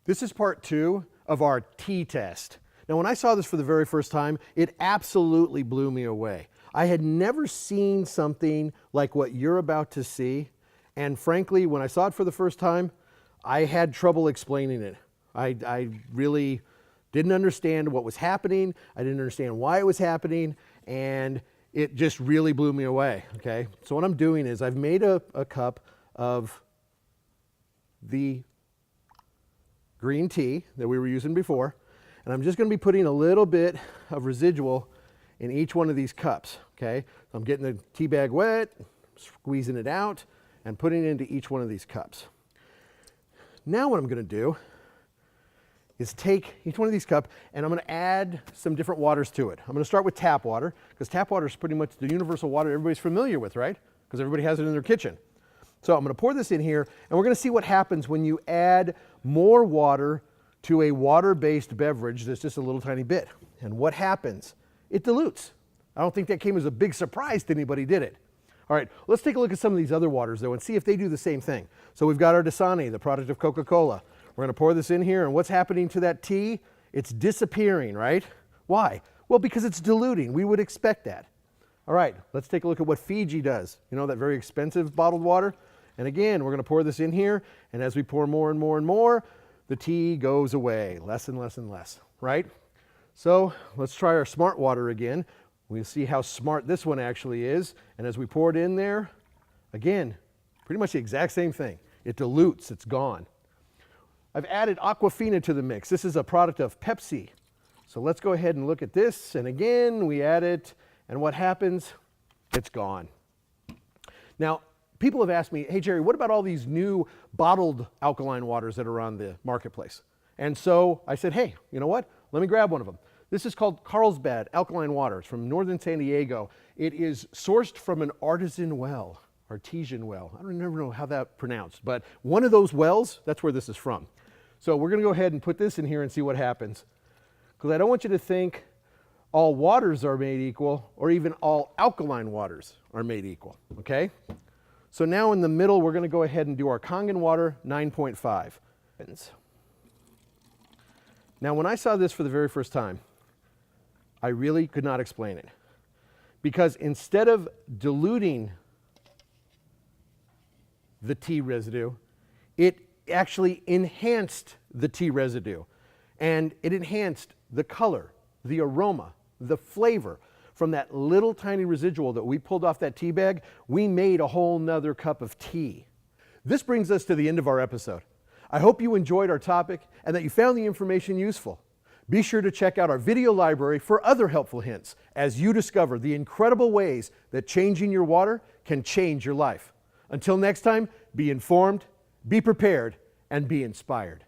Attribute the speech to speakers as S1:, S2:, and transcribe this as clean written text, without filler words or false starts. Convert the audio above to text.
S1: This is part 2 of our tea test. Now, when I saw this for the very first time, it absolutely blew me away. I had never seen something like what you're about to see. And frankly, when I saw it for the first time, I had trouble explaining it. I really didn't understand what was happening. I didn't understand why it was happening. And it just really blew me away, okay? So what I'm doing is I've made a cup of the green tea that we were using before, and I'm just going to be putting a little bit of residual in each one of these cups, okay? So I'm getting the tea bag wet, squeezing it out, and putting it into each one of these cups. Now what I'm going to do is take each one of these cups and I'm going to add some different waters to it. I'm going to start with tap water, because tap water is pretty much the universal water everybody's familiar with, right? Because everybody has it in their kitchen. So I'm going to pour this in here, and we're going to see what happens when you add more water to a water-based beverage that's just a little tiny bit. And what happens? It dilutes. I don't think that came as a big surprise to anybody, did it? All right, let's take a look at some of these other waters, though, and see if they do the same thing. So we've got our Dasani, the product of Coca-Cola. We're going to pour this in here, and what's happening to that tea? It's disappearing, right? Why? Well, because it's diluting. We would expect that. All right, let's take a look at what Fiji does. You know, that very expensive bottled water? And again, we're going to pour this in here, and as we pour more and more and more, the tea goes away, less and less and less, right? So let's try our smart water again. We'll see how smart this one actually is. And as we pour it in there, again, pretty much the exact same thing. It dilutes, it's gone. I've added Aquafina to the mix. This is a product of Pepsi. So let's go ahead and look at this. And again, we add it, and what happens? It's gone. Now, people have asked me, hey Jerry, what about all these new bottled alkaline waters that are on the marketplace? And so I said, hey, you know what? Let me grab one of them. This is called Carlsbad Alkaline Water. It's from northern San Diego. It is sourced from an artesian well. I don't never know how that's pronounced, but one of those wells, that's where this is from. So we're going to go ahead and put this in here and see what happens. Because I don't want you to think all waters are made equal, or even all alkaline waters are made equal, okay? So now in the middle, we're going to go ahead and do our Kangen water 9.5. Now when I saw this for the very first time, I really could not explain it. Because instead of diluting the tea residue, it actually enhanced the tea residue. And it enhanced the color, the aroma, the flavor. From that little tiny residual that we pulled off that tea bag, we made a whole nother cup of tea. This brings us to the end of our episode. I hope you enjoyed our topic and that you found the information useful. Be sure to check out our video library for other helpful hints as you discover the incredible ways that changing your water can change your life. Until next time, be informed, be prepared, and be inspired.